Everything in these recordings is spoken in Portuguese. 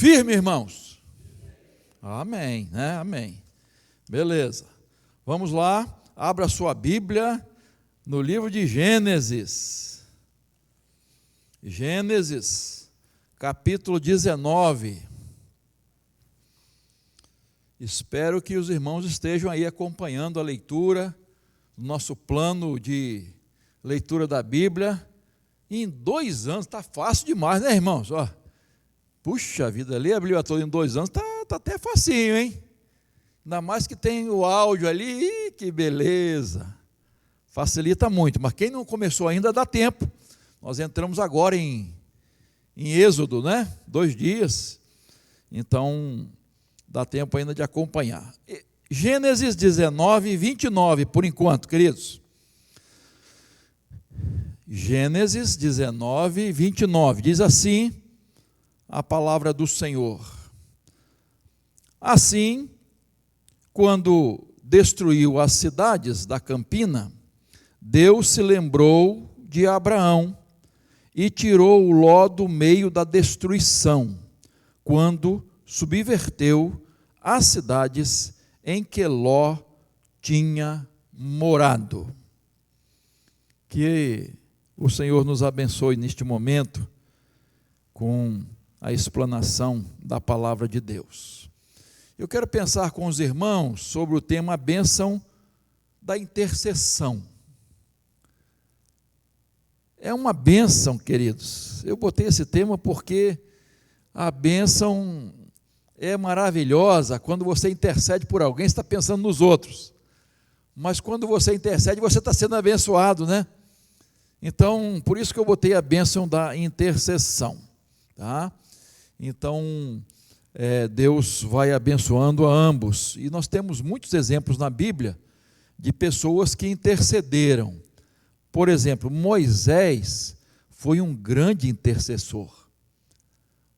Firme, irmãos? Amém, né? Amém. Beleza. Vamos lá, abra sua Bíblia no livro de Gênesis. Gênesis, capítulo 19. Espero que os irmãos estejam aí acompanhando a leitura do nosso plano de leitura da Bíblia. Em 2 anos, está fácil demais, né, irmãos? Ó, puxa vida, ler a Bíblia toda em 2 anos está até facinho, hein? Ainda mais que tem o áudio ali, que beleza. Facilita muito, mas quem não começou ainda dá tempo. Nós entramos agora em Êxodo, né? 2 dias, então dá tempo ainda de acompanhar. Gênesis 19, 29, por enquanto, queridos. Gênesis 19, 29, diz assim a palavra do Senhor. Assim, quando destruiu as cidades da campina, Deus se lembrou de Abraão e tirou o Ló do meio da destruição, quando subverteu as cidades em que Ló tinha morado. Que o Senhor nos abençoe neste momento com a explanação da palavra de Deus. Eu quero pensar com os irmãos sobre o tema a bênção da intercessão. É uma bênção, queridos. Eu botei esse tema porque a bênção é maravilhosa. Quando você intercede por alguém, você está pensando nos outros. Mas quando você intercede, você está sendo abençoado, né? Então, por isso que eu botei a bênção da intercessão, tá? Então, Deus vai abençoando a ambos. E nós temos muitos exemplos na Bíblia de pessoas que intercederam. Por exemplo, Moisés foi um grande intercessor.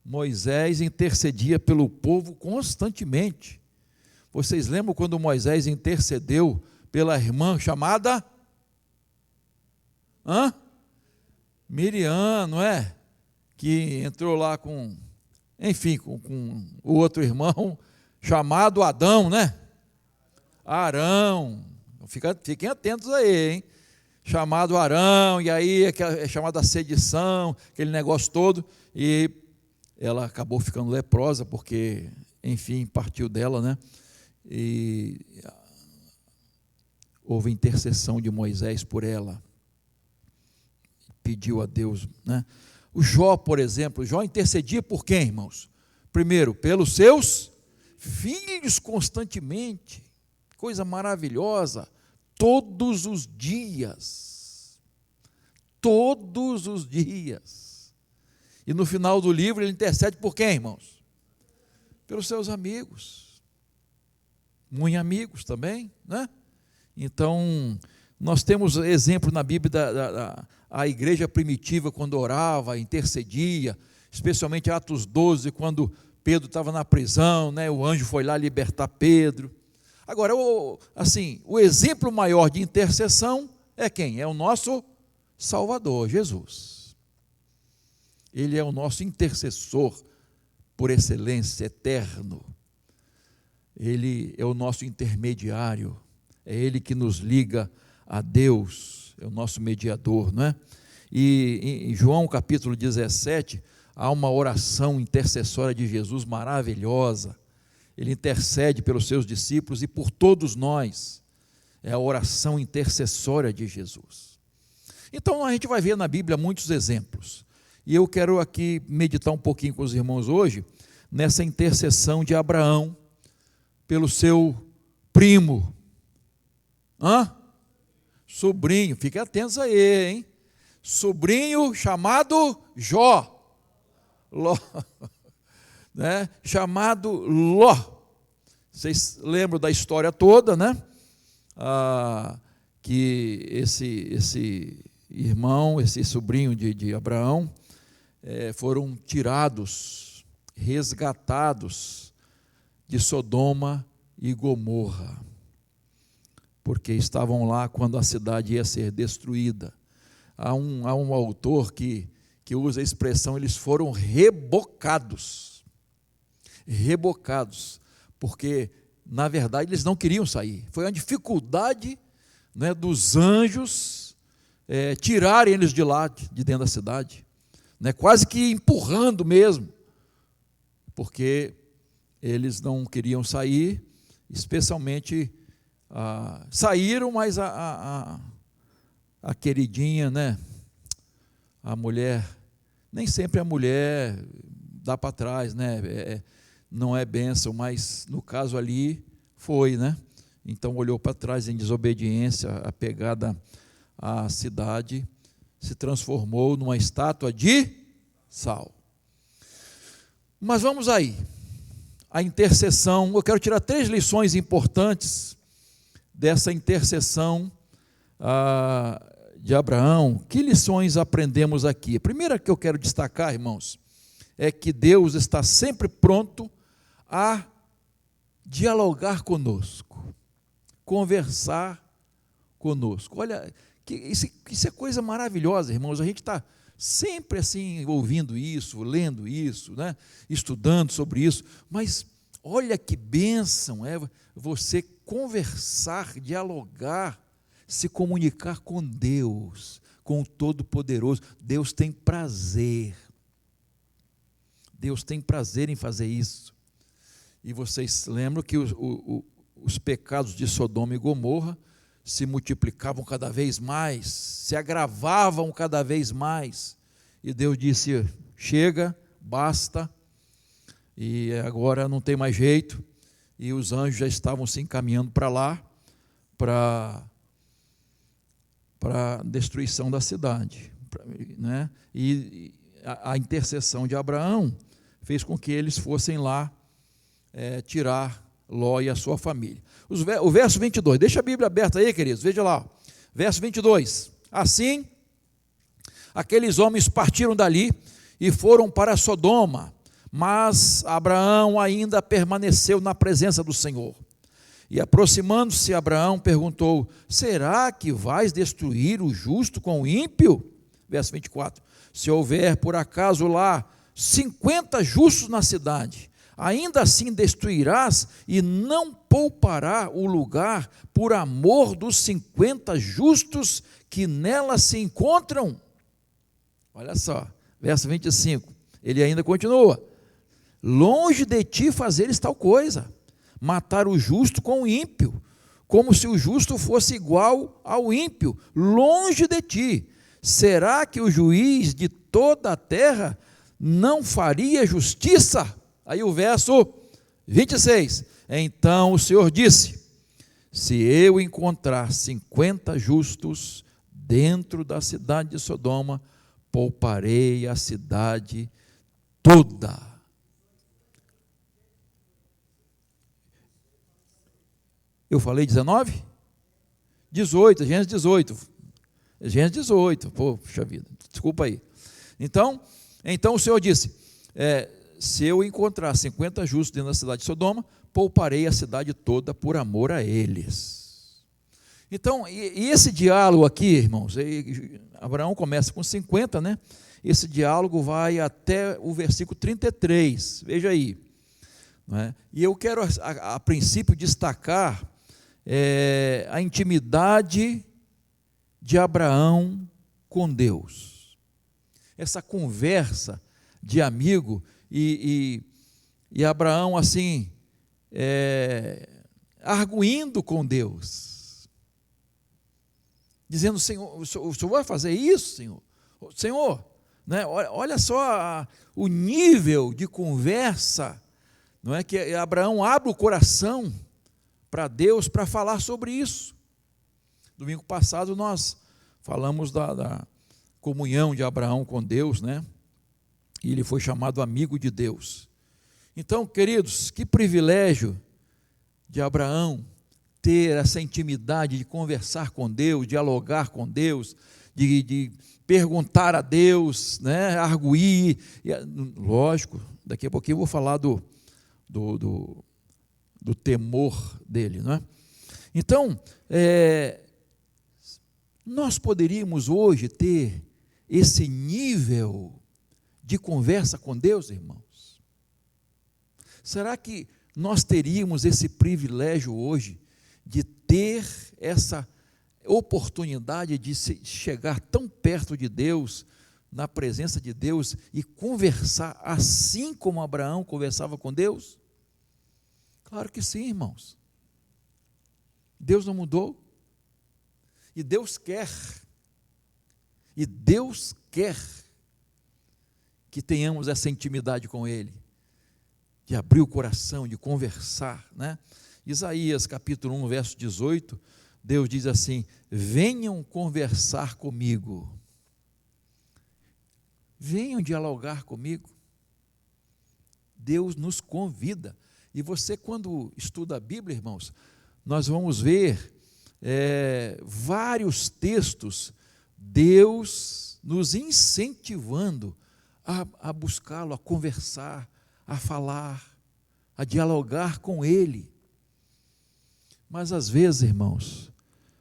Moisés intercedia pelo povo constantemente. Vocês lembram quando Moisés intercedeu pela irmã chamada? Miriam, não é? Que entrou lá com o outro irmão chamado Adão, né? Arão. Fiquem atentos aí, hein? Chamado Arão, e aí é chamada sedição, aquele negócio todo, e ela acabou ficando leprosa, porque, enfim, partiu dela, né? E houve intercessão de Moisés por ela, pediu a Deus, né? O Jó, por exemplo, Jó intercedia por quem, irmãos? Primeiro, pelos seus filhos constantemente, coisa maravilhosa, todos os dias, e no final do livro ele intercede por quem, irmãos? Pelos seus amigos, muito amigos também, né? Então, nós temos exemplo na Bíblia da igreja primitiva, quando orava, intercedia, especialmente Atos 12, quando Pedro estava na prisão, né? O anjo foi lá libertar Pedro. Agora, o exemplo maior de intercessão é quem? É o nosso Salvador, Jesus. Ele é o nosso intercessor por excelência, eterno. Ele é o nosso intermediário, é Ele que nos liga a Deus, é o nosso mediador, não é? E em João capítulo 17, há uma oração intercessória de Jesus maravilhosa. Ele intercede pelos seus discípulos e por todos nós. É a oração intercessória de Jesus. Então a gente vai ver na Bíblia muitos exemplos. E eu quero aqui meditar um pouquinho com os irmãos hoje, nessa intercessão de Abraão, pelo seu primo. Sobrinho, fiquem atentos aí, hein? Sobrinho chamado Jó. Ló. Né? Chamado Ló. Vocês lembram da história toda, né? Que esse irmão, esse sobrinho de Abraão, foram tirados, resgatados de Sodoma e Gomorra, porque estavam lá quando a cidade ia ser destruída. Há um autor que usa a expressão, eles foram rebocados. rebocados, porque, na verdade, eles não queriam sair. Foi uma dificuldade, né, dos anjos tirarem eles de lá, de dentro da cidade, né, quase que empurrando mesmo, porque eles não queriam sair, especialmente, saíram, mas a queridinha, né, a mulher, nem sempre a mulher dá para trás, né, não é bênção, mas no caso ali foi, né, então olhou para trás em desobediência, apegada à cidade, se transformou numa estátua de sal. Mas vamos aí, a intercessão, eu quero tirar 3 lições importantes dessa intercessão de Abraão. Que lições aprendemos aqui? A primeira que eu quero destacar, irmãos, é que Deus está sempre pronto a dialogar conosco, conversar conosco. Olha, isso é coisa maravilhosa, irmãos, a gente está sempre assim, ouvindo isso, lendo isso, né? Estudando sobre isso, mas olha que bênção é você conversar, dialogar, se comunicar com Deus, com o Todo-Poderoso. Deus tem prazer em fazer isso. E vocês lembram que os pecados de Sodoma e Gomorra se multiplicavam cada vez mais, se agravavam cada vez mais, e Deus disse: chega, basta, e agora não tem mais jeito, e os anjos já estavam se encaminhando para lá, para a destruição da cidade, né? E a intercessão de Abraão fez com que eles fossem lá tirar Ló e a sua família. O verso 22, deixa a Bíblia aberta aí, queridos, veja lá, verso 22, assim, aqueles homens partiram dali e foram para Sodoma, mas Abraão ainda permaneceu na presença do Senhor. E aproximando-se, Abraão perguntou: será que vais destruir o justo com o ímpio? Verso 24, se houver por acaso lá 50 justos na cidade, ainda assim destruirás e não poupará o lugar por amor dos 50 justos que nela se encontram? Olha só, verso 25, ele ainda continua: longe de ti fazeres tal coisa, matar o justo com o ímpio, como se o justo fosse igual ao ímpio, longe de ti. Será que o juiz de toda a terra não faria justiça? Aí o verso 26, então o Senhor disse: se eu encontrar 50 justos dentro da cidade de Sodoma, pouparei a cidade toda. Eu falei 19? 18, Gênesis 18. Gênesis 18, poxa vida, desculpa aí. Então o Senhor disse: se eu encontrar 50 justos dentro da cidade de Sodoma, pouparei a cidade toda por amor a eles. Então, e esse diálogo aqui, irmãos, Abraão começa com 50, né? Esse diálogo vai até o versículo 33, veja aí. Não é? E eu quero, a princípio, destacar a intimidade de Abraão com Deus. Essa conversa de amigo, e Abraão assim, arguindo com Deus, dizendo: Senhor, o Senhor vai fazer isso, Senhor? Senhor, né? Olha só o nível de conversa, não é, que Abraão abre o coração para Deus para falar sobre isso. Domingo passado nós falamos da comunhão de Abraão com Deus, né? E ele foi chamado amigo de Deus. Então, queridos, que privilégio de Abraão ter essa intimidade de conversar com Deus, dialogar com Deus, de perguntar a Deus, né? Arguir. Lógico, daqui a pouquinho eu vou falar do temor dele, não é? Então, nós poderíamos hoje ter esse nível de conversa com Deus, irmãos? Será que nós teríamos esse privilégio hoje de ter essa oportunidade de chegar tão perto de Deus, na presença de Deus, e conversar assim como Abraão conversava com Deus? Claro que sim, irmãos. Deus não mudou. E Deus quer que tenhamos essa intimidade com Ele, de abrir o coração, de conversar, né? Isaías capítulo 1, verso 18, Deus diz assim: venham conversar comigo, venham dialogar comigo. Deus nos convida. E você, quando estuda a Bíblia, irmãos, nós vamos ver vários textos, Deus nos incentivando a buscá-lo, a conversar, a falar, a dialogar com Ele. Mas às vezes, irmãos,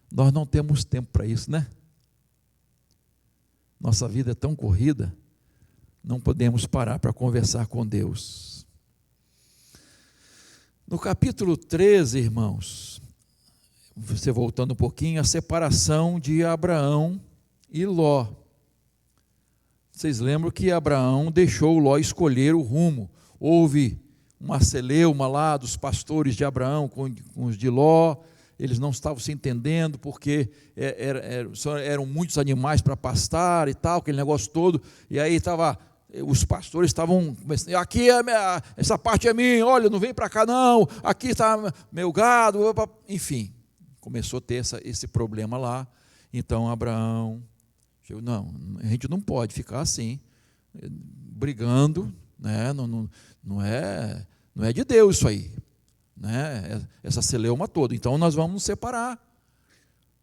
nós não temos tempo para isso, né? Nossa vida é tão corrida, não podemos parar para conversar com Deus. No capítulo 13, irmãos, você voltando um pouquinho, a separação de Abraão e Ló. Vocês lembram que Abraão deixou Ló escolher o rumo. Houve uma celeuma lá dos pastores de Abraão com os de Ló. Eles não estavam se entendendo porque eram muitos animais para pastar e tal, aquele negócio todo. E aí os pastores estavam começando: aqui essa parte é minha, olha, não vem para cá não, aqui está meu gado. Enfim, começou a ter esse problema lá. Então Abraão, não, a gente não pode ficar assim, brigando, né? Não é de Deus isso aí, né? Essa celeuma toda. Então nós vamos nos separar,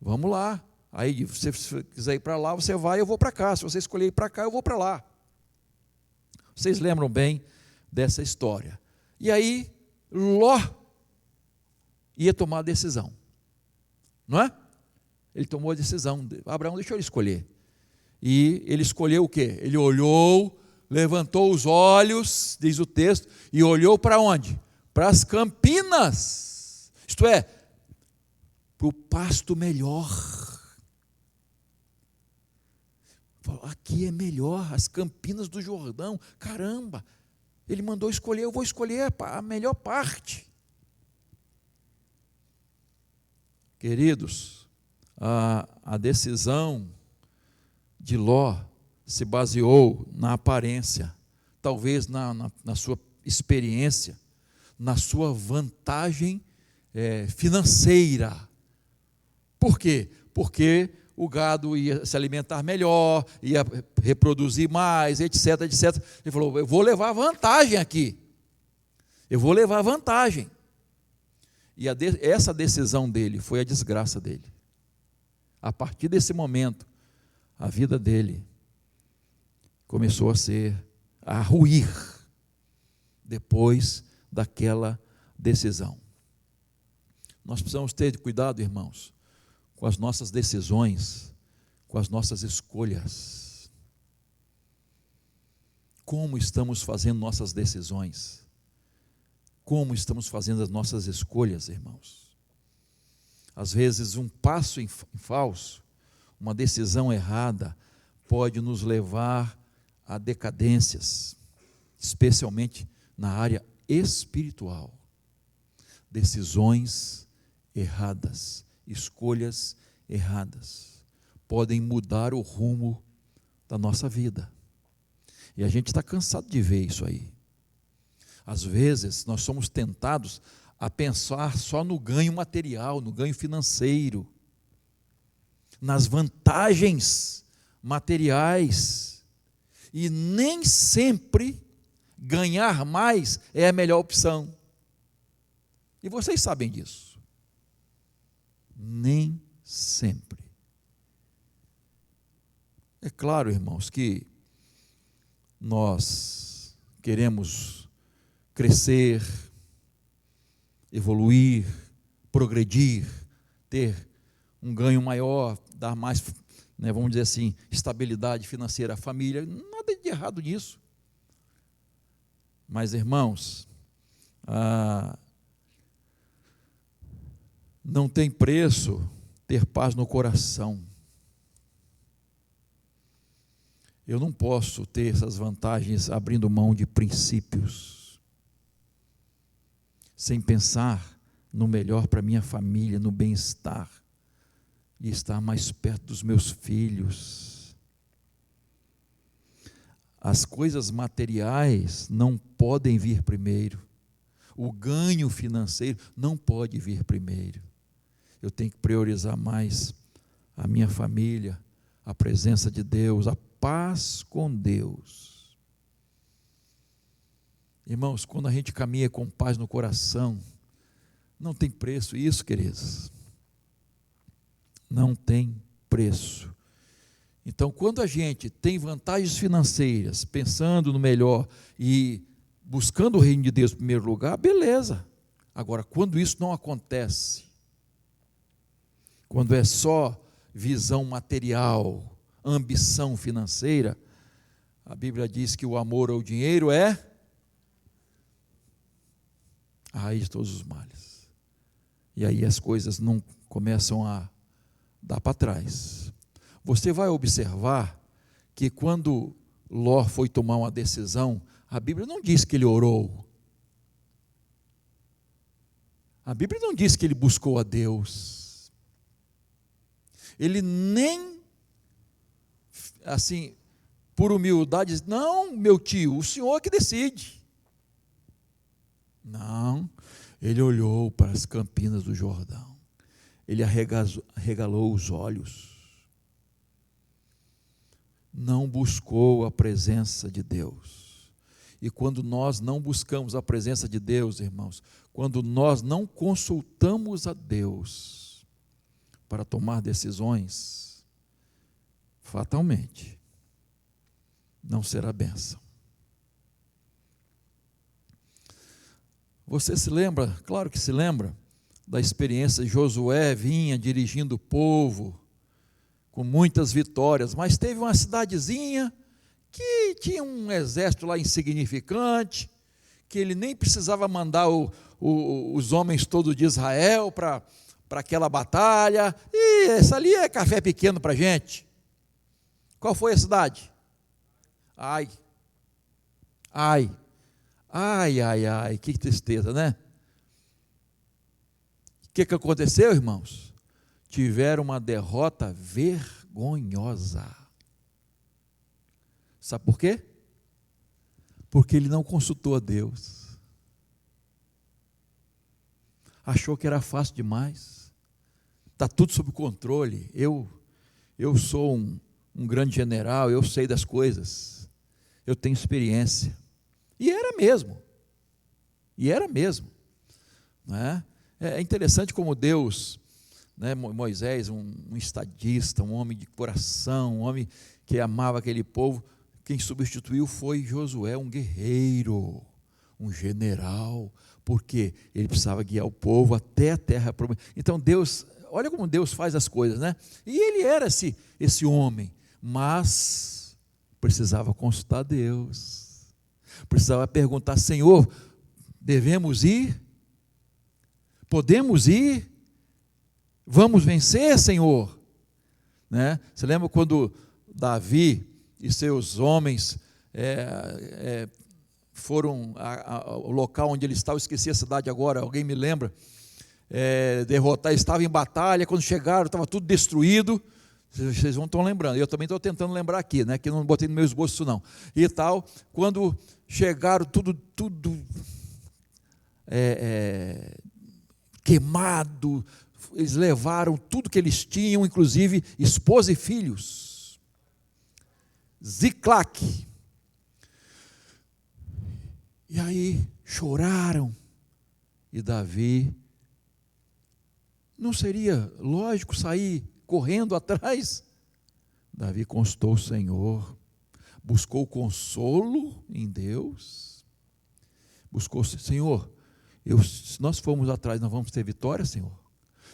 vamos lá. Aí, se você quiser ir para lá, você vai, eu vou para cá. Se você escolher ir para cá, eu vou para lá. Vocês lembram bem dessa história. E aí Ló ia tomar a decisão, não é? Ele tomou a decisão, Abraão deixou ele escolher. E ele escolheu o quê? Ele olhou, levantou os olhos, diz o texto, e olhou para onde? Para as campinas, isto é, para o pasto melhor. Falou: aqui é melhor, as campinas do Jordão. Caramba, ele mandou escolher, eu vou escolher a melhor parte. Queridos, a decisão de Ló se baseou na aparência, talvez na sua experiência, na sua vantagem financeira. Por quê? Porque o gado ia se alimentar melhor, ia reproduzir mais, etc, etc. Ele falou: eu vou levar vantagem aqui, eu vou levar vantagem. E essa decisão dele foi a desgraça dele. A partir desse momento, a vida dele começou a ruir, depois daquela decisão. Nós precisamos ter cuidado, irmãos, com as nossas decisões, com as nossas escolhas. Como estamos fazendo nossas decisões? Como estamos fazendo as nossas escolhas, irmãos? Às vezes, um passo em falso, uma decisão errada, pode nos levar a decadências, especialmente na área espiritual. Decisões erradas, escolhas erradas, podem mudar o rumo da nossa vida. E a gente está cansado de ver isso aí. Às vezes, nós somos tentados a pensar só no ganho material, no ganho financeiro, nas vantagens materiais, e nem sempre ganhar mais é a melhor opção. E vocês sabem disso. Nem sempre. É claro, irmãos, que nós queremos crescer, evoluir, progredir, ter um ganho maior, dar mais, vamos dizer assim, estabilidade financeira à família. Nada de errado nisso. Mas, irmãos, Não tem preço ter paz no coração. Eu não posso ter essas vantagens abrindo mão de princípios, sem pensar no melhor para minha família, no bem-estar, e estar mais perto dos meus filhos. As coisas materiais não podem vir primeiro. O ganho financeiro não pode vir primeiro. Eu tenho que priorizar mais a minha família, a presença de Deus, a paz com Deus. Irmãos, quando a gente caminha com paz no coração, não tem preço isso, queridos. Não tem preço. Então, quando a gente tem vantagens financeiras, pensando no melhor e buscando o reino de Deus em primeiro lugar, beleza. Agora, quando isso não acontece, quando é só visão material, ambição financeira, a Bíblia diz que o amor ao dinheiro é a raiz de todos os males. E aí as coisas não começam a dar para trás. Você vai observar que quando Ló foi tomar uma decisão, a Bíblia não diz que ele orou. A Bíblia não diz que ele buscou a Deus. Ele nem, assim, por humildade, diz: não, meu tio, o senhor que decide. Não, ele olhou para as campinas do Jordão. Ele arregalou os olhos. Não buscou a presença de Deus. E quando nós não buscamos a presença de Deus, irmãos, quando nós não consultamos a Deus para tomar decisões, fatalmente não será bênção. Você se lembra? Claro que se lembra da experiência de Josué, vinha dirigindo o povo com muitas vitórias, mas teve uma cidadezinha que tinha um exército lá insignificante, que ele nem precisava mandar os homens todos de Israel para aquela batalha, e essa ali é café pequeno para a gente. Qual foi a cidade? Ai, que tristeza, né? O que aconteceu, irmãos? Tiveram uma derrota vergonhosa. Sabe por quê? Porque ele não consultou a Deus. Achou que era fácil demais. Está tudo sob controle. Eu sou um grande general, eu sei das coisas. Eu tenho experiência. E era mesmo. Não é? É interessante como Deus, né, Moisés, um estadista, um homem de coração, um homem que amava aquele povo, quem substituiu foi Josué, um guerreiro, um general, porque ele precisava guiar o povo até a terra prometida. Então Deus, olha como Deus faz as coisas, né? E ele era esse homem, mas precisava consultar Deus, precisava perguntar: Senhor, devemos ir? Podemos ir? Vamos vencer, Senhor? Né? Você lembra quando Davi e seus homens foram ao local onde ele estava, eu esqueci a cidade agora, alguém me lembra, derrotar, estava em batalha, quando chegaram estava tudo destruído, vocês não estão lembrando, eu também estou tentando lembrar aqui, né, que eu não botei no meu esboço isso não, e tal, quando chegaram tudo queimado, eles levaram tudo que eles tinham, inclusive esposa e filhos. Ziclac. E aí choraram. E Davi, não seria lógico sair correndo atrás? Davi consultou o Senhor, buscou consolo em Deus, buscou: Senhor, se nós formos atrás, nós vamos ter vitória, Senhor?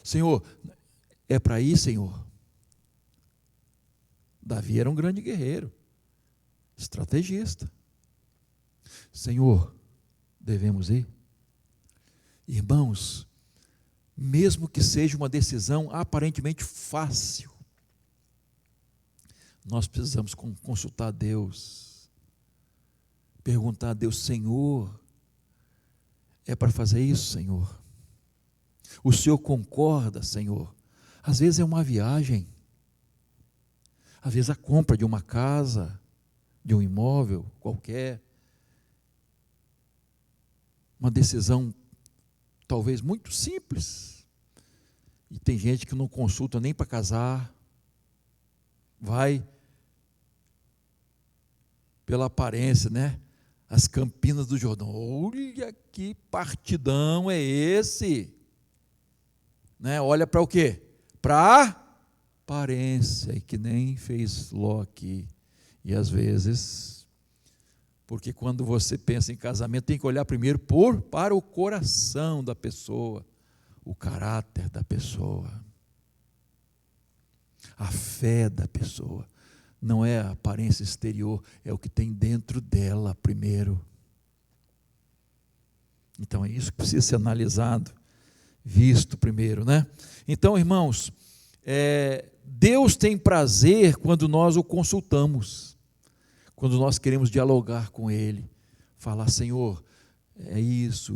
Senhor, é para ir, Senhor? Davi era um grande guerreiro, estrategista. Senhor, devemos ir? Irmãos, mesmo que seja uma decisão aparentemente fácil, nós precisamos consultar a Deus, perguntar a Deus: Senhor, é para fazer isso, Senhor? O Senhor concorda, Senhor? Às vezes é uma viagem, às vezes a compra de uma casa, de um imóvel qualquer, uma decisão talvez muito simples, e tem gente que não consulta nem para casar, vai pela aparência, né? As Campinas do Jordão, olha que partidão é esse, né? Olha para o quê? Para aparência, e que nem fez Ló aqui. E às vezes, porque quando você pensa em casamento, tem que olhar primeiro para o coração da pessoa, o caráter da pessoa, a fé da pessoa. Não é a aparência exterior, é o que tem dentro dela primeiro. Então é isso que precisa ser analisado, visto primeiro, né? Então, irmãos, Deus tem prazer quando nós o consultamos, quando nós queremos dialogar com Ele, falar: Senhor, é isso,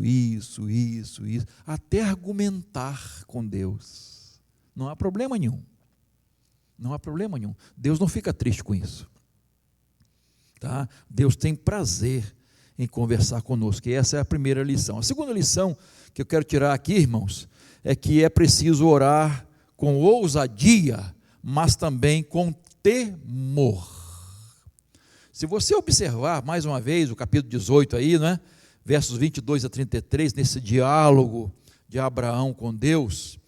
até argumentar com Deus, não há problema nenhum. Não há problema nenhum. Deus não fica triste com isso. Tá? Deus tem prazer em conversar conosco. E essa é a primeira lição. A segunda lição que eu quero tirar aqui, irmãos, é que é preciso orar com ousadia, mas também com temor. Se você observar mais uma vez o capítulo 18 aí, né? Versos 22 a 33, nesse diálogo de Abraão com Deus,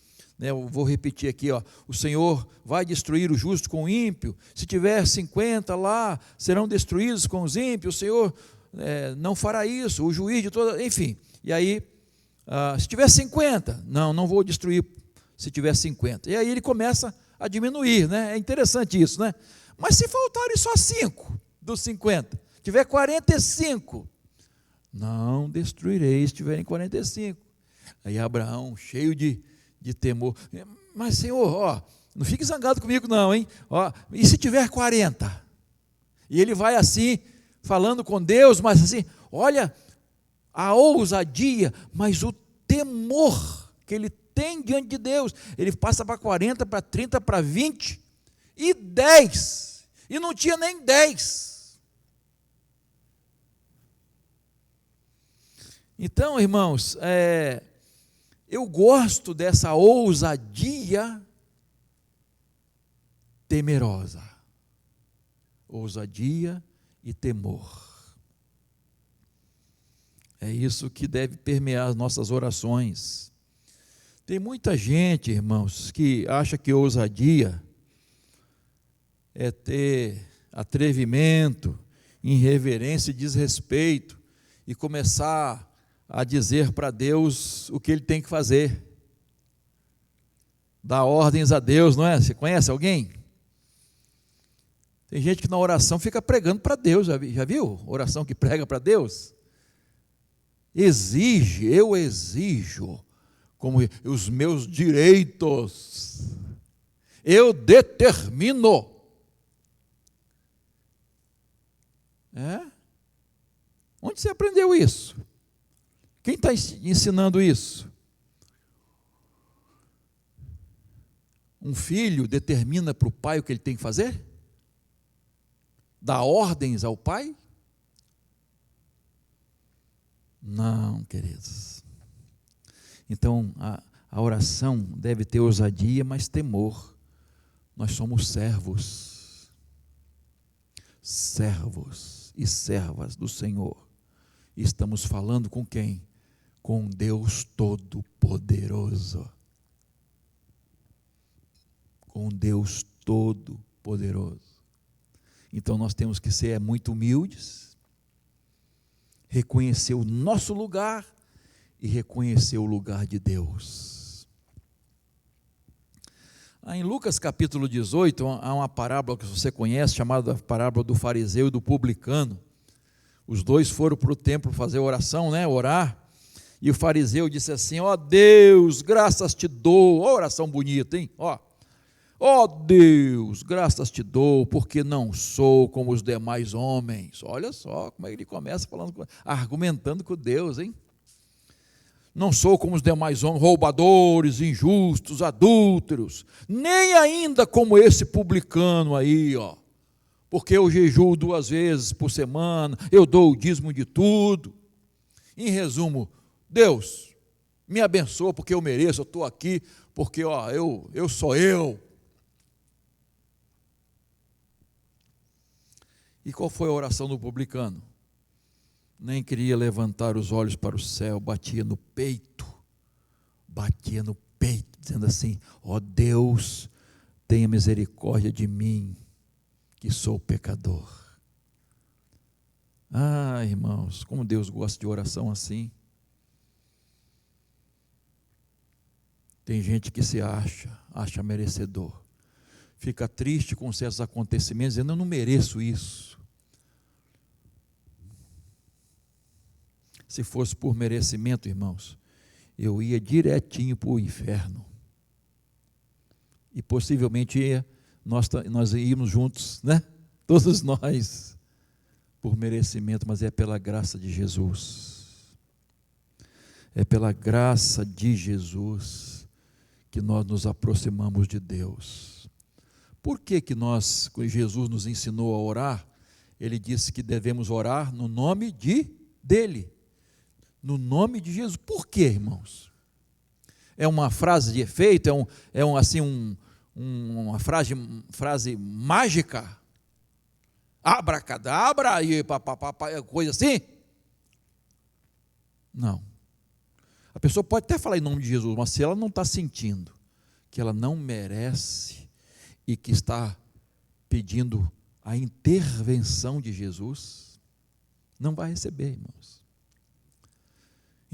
eu vou repetir aqui, o Senhor vai destruir o justo com o ímpio, se tiver 50 lá, serão destruídos com os ímpios, o Senhor não fará isso, o juiz de toda, enfim, e aí, se tiver 50, não vou destruir se tiver 50, e aí ele começa a diminuir, né? É interessante isso, né? Mas se faltarem só 5 dos 50, tiver 45, não destruirei se tiverem 45, aí Abraão, cheio de temor: mas Senhor, não fique zangado comigo não, hein? E se tiver 40? E ele vai assim, falando com Deus, mas assim, olha a ousadia, mas o temor que ele tem diante de Deus. Ele passa para 40, para 30, para 20 e 10, e não tinha nem 10. Então, irmãos, eu gosto dessa ousadia temerosa, ousadia e temor. É isso que deve permear as nossas orações. Tem muita gente, irmãos, que acha que ousadia é ter atrevimento, irreverência e desrespeito, e começar a dizer para Deus o que Ele tem que fazer, dar ordens a Deus, não é? Você conhece alguém? Tem gente que na oração fica pregando para Deus, já viu? Oração que prega para Deus? Eu exijo como os meus direitos, eu determino. Onde você aprendeu isso? Quem está ensinando isso? Um filho determina para o pai o que ele tem que fazer? Dá ordens ao pai? Não, queridos. Então, a oração deve ter ousadia, mas temor. Nós somos servos e servas do Senhor. E estamos falando com quem? Com Deus Todo-Poderoso. Com Deus Todo-Poderoso. Então nós temos que ser muito humildes, reconhecer o nosso lugar e reconhecer o lugar de Deus. Em Lucas capítulo 18, há uma parábola que você conhece, chamada parábola do fariseu e do publicano. Os dois foram para o templo fazer oração, orar, E o fariseu disse assim: ó Deus, graças te dou. Ó, oração bonita, hein? Ó Deus, graças te dou, porque não sou como os demais homens. Olha só como é que ele começa falando, argumentando com Deus, hein? Não sou como os demais homens, roubadores, injustos, adúlteros, nem ainda como esse publicano aí, ó. Porque eu jejuo 2 vezes por semana, eu dou o dízimo de tudo. Em resumo, Deus, me abençoa porque eu mereço, eu estou aqui, porque ó, eu sou eu. E qual foi a oração do publicano? Nem queria levantar os olhos para o céu, batia no peito, dizendo assim: ó Deus, tenha misericórdia de mim, que sou pecador. Ah, irmãos, como Deus gosta de oração assim. Tem gente que se acha merecedor, fica triste com certos acontecimentos, dizendo: eu não mereço isso. Se fosse por merecimento, irmãos, eu ia direitinho para o inferno. E possivelmente nós íamos juntos, né? Todos nós, por merecimento, mas é pela graça de Jesus. É pela graça de Jesus que nós nos aproximamos de Deus. Por que quando Jesus nos ensinou a orar, Ele disse que devemos orar no nome dEle. No nome de Jesus. Por quê, irmãos? É uma frase de efeito? Uma frase mágica? Abracadabra e coisa assim? Não. A pessoa pode até falar em nome de Jesus, mas se ela não está sentindo que ela não merece e que está pedindo a intervenção de Jesus, não vai receber, irmãos.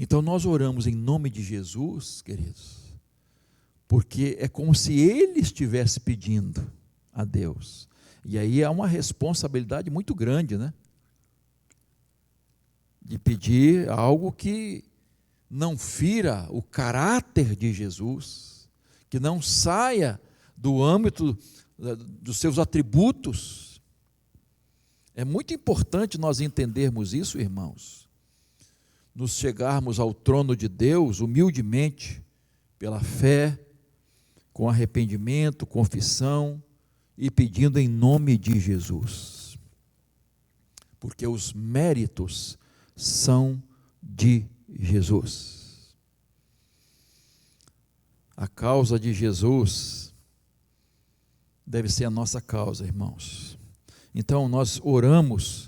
Então nós oramos em nome de Jesus, queridos, porque é como se Ele estivesse pedindo a Deus. E aí há uma responsabilidade muito grande, né? De pedir algo que não fira o caráter de Jesus, que não saia do âmbito dos seus atributos. É muito importante nós entendermos isso, irmãos. Nos chegarmos ao trono de Deus humildemente, pela fé, com arrependimento, confissão e pedindo em nome de Jesus, porque os méritos são de Jesus. A causa de Jesus deve ser a nossa causa, irmãos. Então nós oramos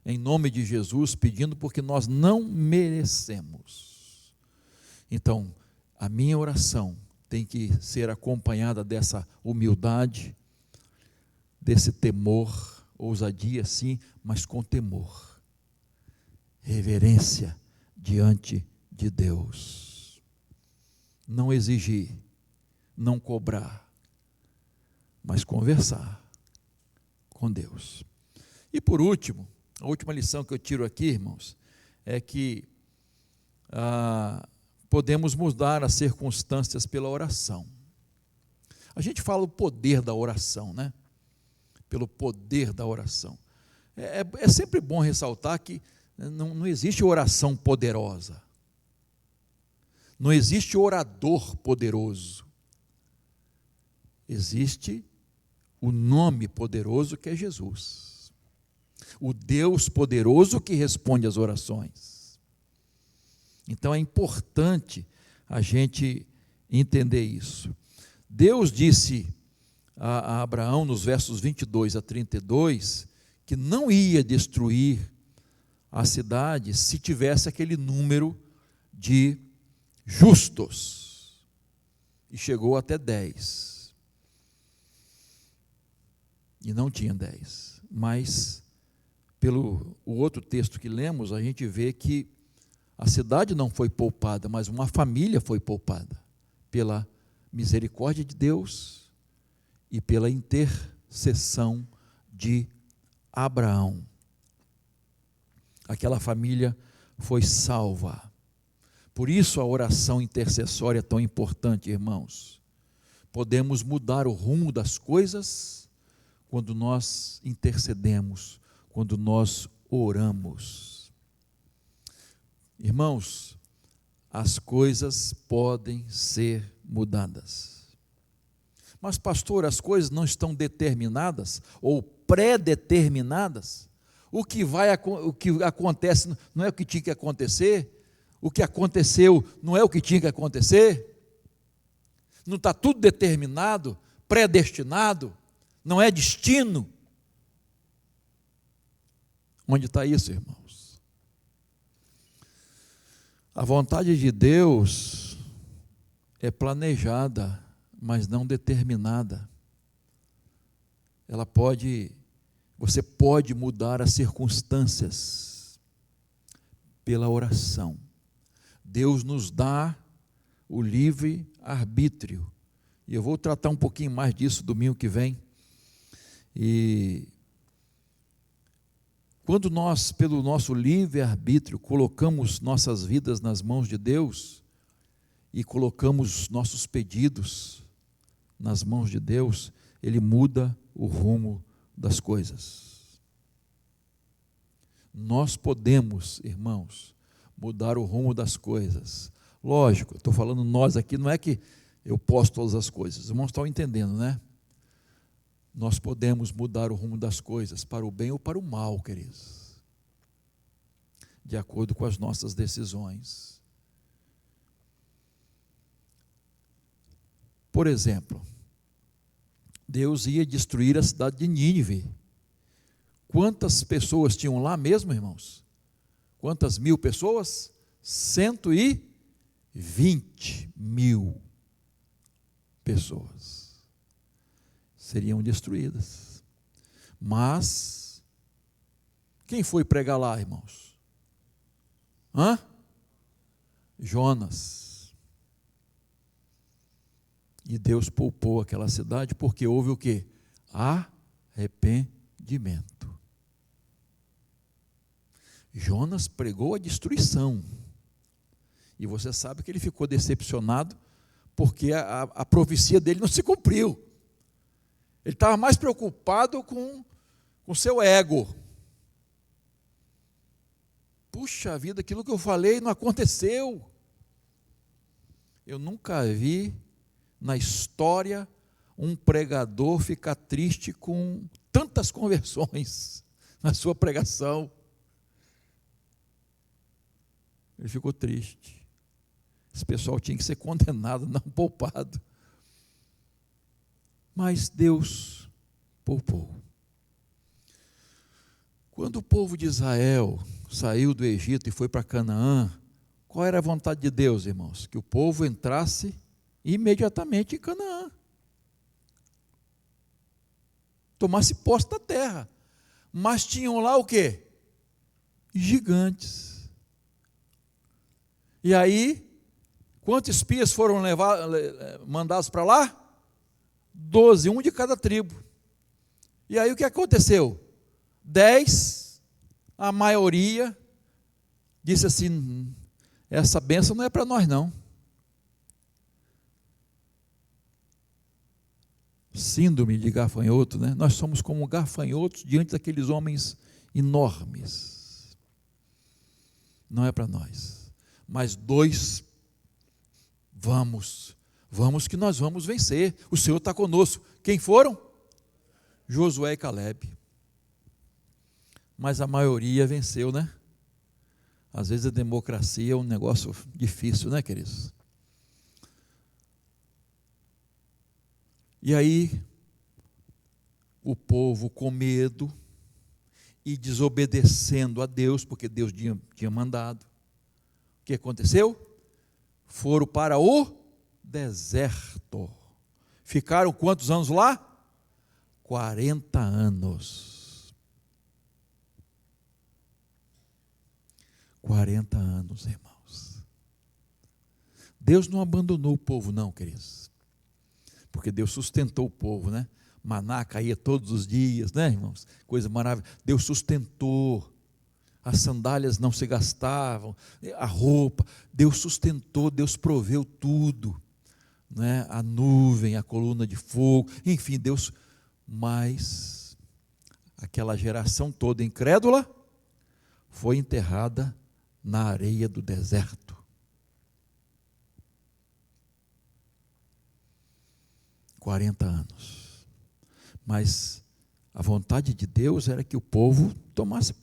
em nome de Jesus, pedindo porque nós não merecemos. Então, a minha oração tem que ser acompanhada dessa humildade, desse temor, ousadia sim, mas com temor, reverência diante de Deus. Não exigir, não cobrar, mas conversar com Deus. E por último, a última lição que eu tiro aqui, irmãos, é que podemos mudar as circunstâncias pela oração. A gente fala o poder da oração, né? Pelo poder da oração. É sempre bom ressaltar que não existe oração poderosa. Não existe orador poderoso. Existe o nome poderoso que é Jesus. O Deus poderoso que responde às orações. Então é importante a gente entender isso. Deus disse a Abraão, nos versos 22 a 32, que não ia destruir a cidade se tivesse aquele número de justos. E chegou até 10. E não tinha 10. Mas pelo o outro texto que lemos, a gente vê que a cidade não foi poupada, mas uma família foi poupada pela misericórdia de Deus e pela intercessão de Abraão. Aquela família foi salva, Por isso a oração intercessória é tão importante, irmãos. Podemos mudar o rumo das coisas quando nós intercedemos, quando nós oramos. Irmãos, as coisas podem ser mudadas. Mas, pastor, as coisas não estão determinadas ou pré-determinadas? O que acontece não é o que tinha que acontecer? O que aconteceu não é o que tinha que acontecer? Não está tudo determinado, predestinado? Não é destino? Onde está isso, irmãos? A vontade de Deus é planejada, mas não determinada. Você pode mudar as circunstâncias pela oração. Deus nos dá o livre arbítrio. E eu vou tratar um pouquinho mais disso domingo que vem. E quando nós, pelo nosso livre arbítrio, colocamos nossas vidas nas mãos de Deus e colocamos nossos pedidos nas mãos de Deus, Ele muda o rumo das coisas. Nós podemos, irmãos, mudar o rumo das coisas. Lógico, estou falando nós aqui, não é que eu posso todas as coisas, os irmãos estão entendendo, né? Nós podemos mudar o rumo das coisas para o bem ou para o mal, queridos, de acordo com as nossas decisões. Por exemplo, Deus ia destruir a cidade de Nínive. Quantas pessoas tinham lá mesmo, irmãos? Quantas mil pessoas? 120 mil pessoas seriam destruídas. Mas quem foi pregar lá, irmãos? Jonas. E Deus poupou aquela cidade porque houve o quê? Arrependimento. Jonas pregou a destruição. E você sabe que ele ficou decepcionado porque a profecia dele não se cumpriu. Ele estava mais preocupado com o seu ego. Puxa vida, aquilo que eu falei não aconteceu. Eu nunca vi na história um pregador ficar triste com tantas conversões na sua pregação. Ele ficou triste. Esse pessoal tinha que ser condenado, não poupado. Mas Deus poupou. Quando o povo de Israel saiu do Egito e foi para Canaã, qual era a vontade de Deus, irmãos? Que o povo entrasse imediatamente em Canaã. Tomasse posse da terra. Mas tinham lá o quê? Gigantes. E aí, quantos espias foram mandados para lá? 12, um de cada tribo. E aí o que aconteceu? 10, a maioria, disse assim, essa bênção não é para nós não. Síndrome de gafanhoto, né? Nós somos como gafanhotos diante daqueles homens enormes. Não é para nós. Mas 2, vamos que nós vamos vencer, o Senhor está conosco. Quem foram? Josué e Calebe. Mas a maioria venceu, né? Às vezes a democracia é um negócio difícil, né, queridos? E aí, o povo com medo e desobedecendo a Deus, porque Deus tinha mandado, o que aconteceu? Foram para o deserto. Ficaram quantos anos lá? 40 anos. 40 anos, irmãos. Deus não abandonou o povo não, queridos. Porque Deus sustentou o povo, né? Maná caía todos os dias, né, irmãos? Coisa maravilhosa. Deus sustentou. as sandálias não se gastavam, a roupa, Deus sustentou, Deus proveu tudo, né? A nuvem, a coluna de fogo, enfim, Deus, mas aquela geração toda incrédula foi enterrada na areia do deserto. Quarenta anos. Mas a vontade de Deus era que o povo tomasse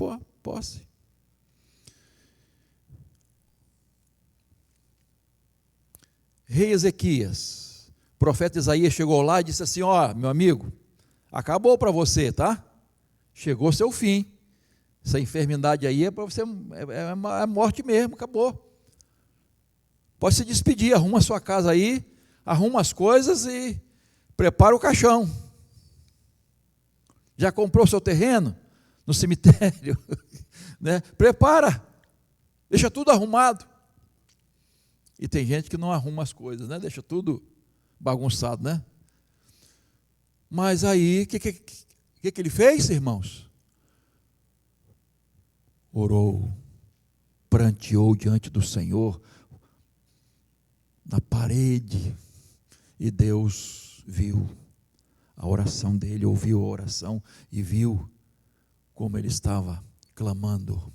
posse. Rei Ezequias, o profeta Isaías chegou lá e disse assim: ó, meu amigo, acabou para você, tá? Chegou seu fim. Essa enfermidade aí é para você, é morte mesmo, acabou. Pode se despedir, arruma a sua casa aí, arruma as coisas e prepara o caixão. Já comprou seu terreno no cemitério? Né? Prepara, deixa tudo arrumado. E tem gente que não arruma as coisas, né? Deixa tudo bagunçado, né? Mas aí, o que ele fez, irmãos? Orou, pranteou diante do Senhor, na parede, e Deus viu a oração dele, ouviu a oração e viu como ele estava clamando.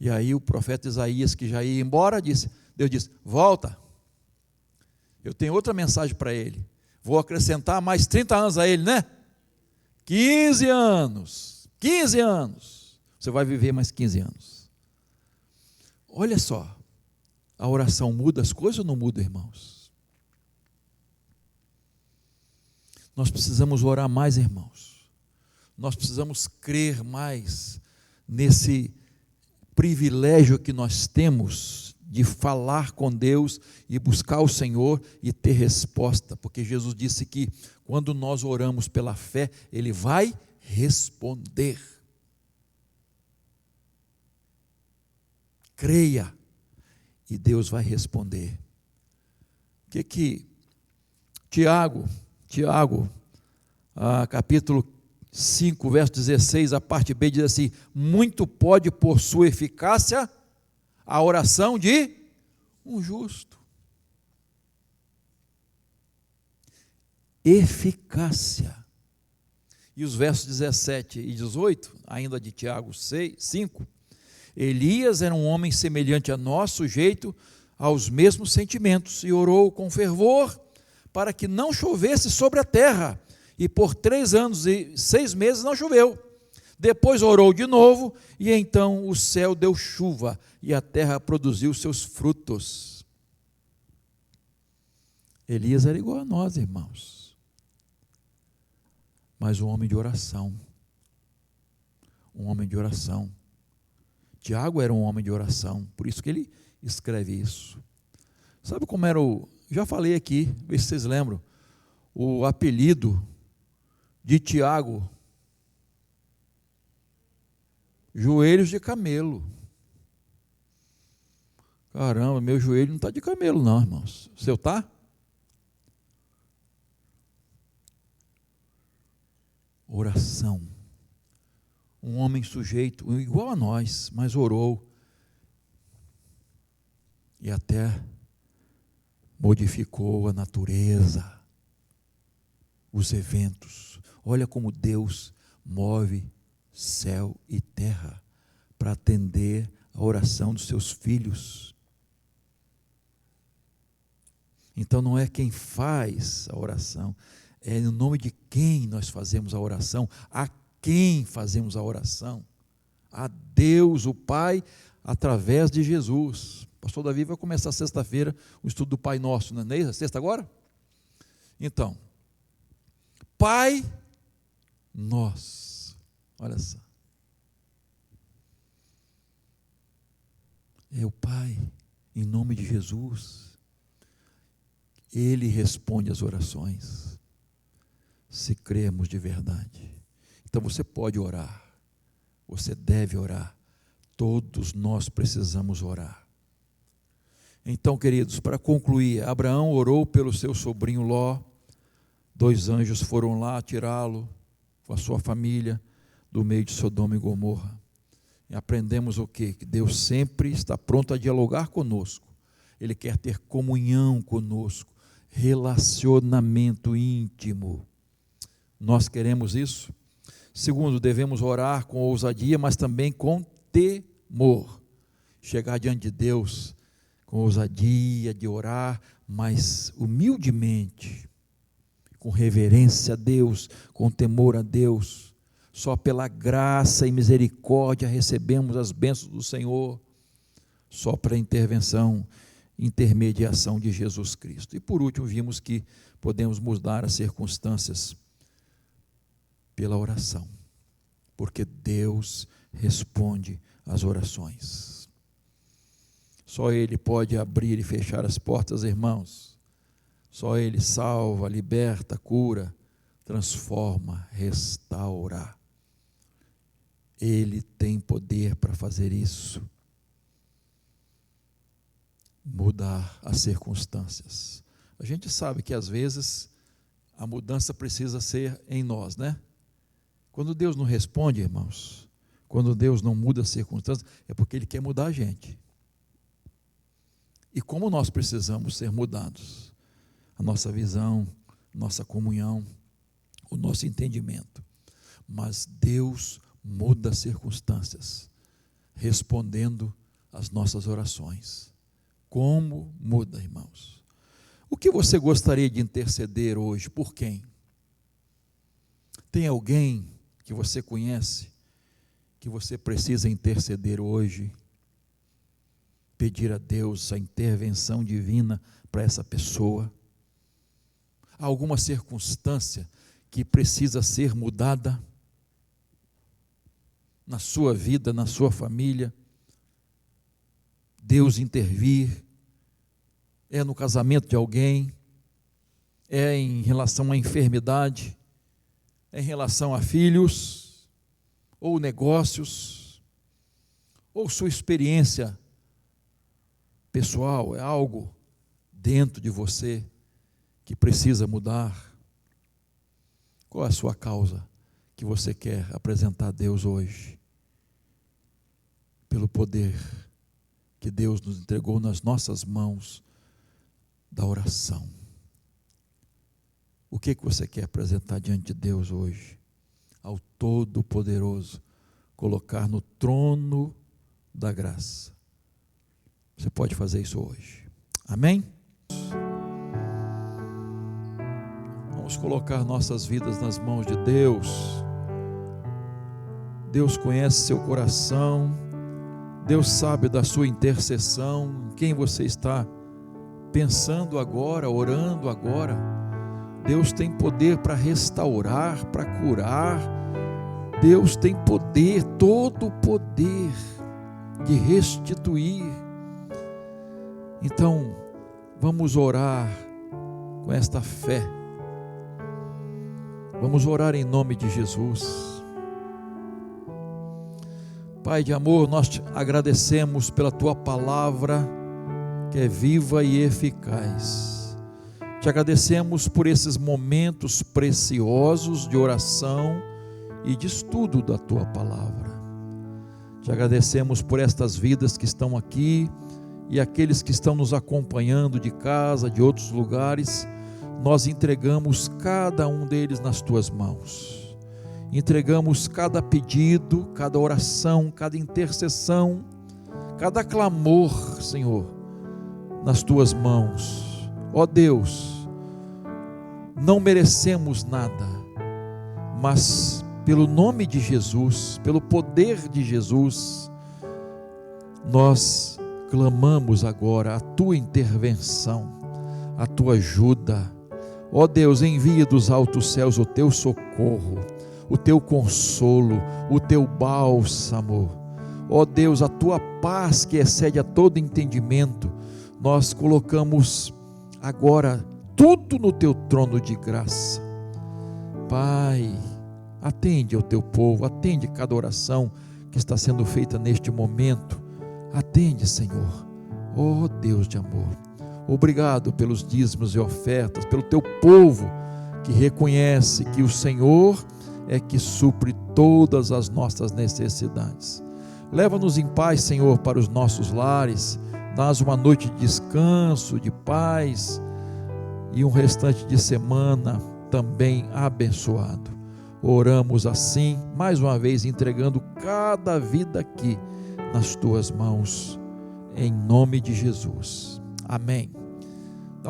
E aí o profeta Isaías, que já ia embora, Deus disse: volta, eu tenho outra mensagem para ele, vou acrescentar mais 30 anos a ele, né? 15 anos, você vai viver mais 15 anos. Olha só, a oração muda as coisas ou não muda, irmãos? Nós precisamos orar mais, irmãos. Nós precisamos crer mais nesse privilégio que nós temos de falar com Deus e buscar o Senhor e ter resposta, porque Jesus disse que quando nós oramos pela fé, Ele vai responder. Creia e Deus vai responder. O que Tiago, capítulo 5, verso 16, a parte B diz assim: muito pode por sua eficácia a oração de um justo. Eficácia. E os versos 17 e 18, ainda de Tiago 5, Elias era um homem semelhante a nós, sujeito aos mesmos sentimentos, e orou com fervor para que não chovesse sobre a terra, e por 3 anos e 6 meses não choveu. Depois orou de novo, e então o céu deu chuva, e a terra produziu seus frutos. Elias era igual a nós, irmãos, mas um homem de oração. Tiago era um homem de oração, por isso que ele escreve isso. Sabe como era já falei aqui, vê se vocês lembram, o apelido de Tiago: joelhos de camelo. Caramba, meu joelho não está de camelo não, irmãos. O seu está? Oração. Um homem sujeito, igual a nós, mas orou. E até modificou a natureza, os eventos. Olha como Deus move céu e terra para atender a oração dos seus filhos. Então não é quem faz a oração, é no nome de quem nós fazemos a oração, a quem fazemos a oração? A Deus, o Pai, através de Jesus. O pastor Davi vai começar sexta-feira o estudo do Pai Nosso, não é isso? Sexta agora? Então, Pai Nosso, olha só. É o Pai, em nome de Jesus. Ele responde às orações, se cremos de verdade. Então você pode orar, você deve orar, todos nós precisamos orar. Então, queridos, para concluir, Abraão orou pelo seu sobrinho Ló, 2 anjos foram lá tirá-lo com a sua família do meio de Sodoma e Gomorra. E aprendemos o quê? Que Deus sempre está pronto a dialogar conosco. Ele quer ter comunhão conosco, relacionamento íntimo. Nós queremos isso? Segundo, devemos orar com ousadia, mas também com temor. Chegar diante de Deus com ousadia de orar, mas humildemente, com reverência a Deus, com temor a Deus. Só pela graça e misericórdia recebemos as bênçãos do Senhor, só pela intermediação de Jesus Cristo. E por último, vimos que podemos mudar as circunstâncias pela oração, porque Deus responde às orações. Só Ele pode abrir e fechar as portas, irmãos. Só Ele salva, liberta, cura, transforma, restaura. Ele tem poder para fazer isso. Mudar as circunstâncias. A gente sabe que às vezes a mudança precisa ser em nós, né? Quando Deus não responde, irmãos, quando Deus não muda as circunstâncias, é porque Ele quer mudar a gente. E como nós precisamos ser mudados? A nossa visão, nossa comunhão, o nosso entendimento. Mas Deus muda as circunstâncias, respondendo às nossas orações. Como muda, irmãos? O que você gostaria de interceder hoje? Por quem? Tem alguém que você conhece, que você precisa interceder hoje? Pedir a Deus a intervenção divina para essa pessoa? Há alguma circunstância que precisa ser mudada na sua vida, na sua família? Deus intervir? É no casamento de alguém? É em relação à enfermidade? É em relação a filhos? Ou negócios? Ou sua experiência pessoal? É algo dentro de você que precisa mudar? Qual é a sua causa que você quer apresentar a Deus hoje? Pelo poder que Deus nos entregou nas nossas mãos da oração. O que você quer apresentar diante de Deus hoje? Ao Todo-Poderoso, colocar no trono da graça. Você pode fazer isso hoje. Amém? Vamos colocar nossas vidas nas mãos de Deus. Deus conhece seu coração. Deus sabe da sua intercessão, em quem você está pensando agora, orando agora. Deus tem poder para restaurar, para curar. Deus tem poder, todo o poder de restituir. Então, vamos orar com esta fé. Vamos orar em nome de Jesus. Pai de amor, nós te agradecemos pela Tua palavra, que é viva e eficaz. Te agradecemos por esses momentos preciosos de oração e de estudo da Tua palavra. Te agradecemos por estas vidas que estão aqui e aqueles que estão nos acompanhando de casa, de outros lugares. Nós entregamos cada um deles nas Tuas mãos. Entregamos cada pedido, cada oração, cada intercessão, cada clamor, Senhor, nas Tuas mãos. Ó Deus, não merecemos nada, mas pelo nome de Jesus, pelo poder de Jesus, nós clamamos agora a Tua intervenção, a Tua ajuda. Ó Deus, envia dos altos céus o Teu socorro, o Teu consolo, o Teu bálsamo. Ó Deus, a Tua paz que excede a todo entendimento. Nós colocamos agora tudo no Teu trono de graça. Pai, atende ao Teu povo, atende cada oração que está sendo feita neste momento. Atende, Senhor. Ó Deus de amor, obrigado pelos dízimos e ofertas, pelo Teu povo que reconhece que o Senhor é que supre todas as nossas necessidades. Leva-nos em paz, Senhor, para os nossos lares. Dá-nos uma noite de descanso, de paz e um restante de semana também abençoado. Oramos assim, mais uma vez, entregando cada vida aqui nas tuas mãos, em nome de Jesus. Amém.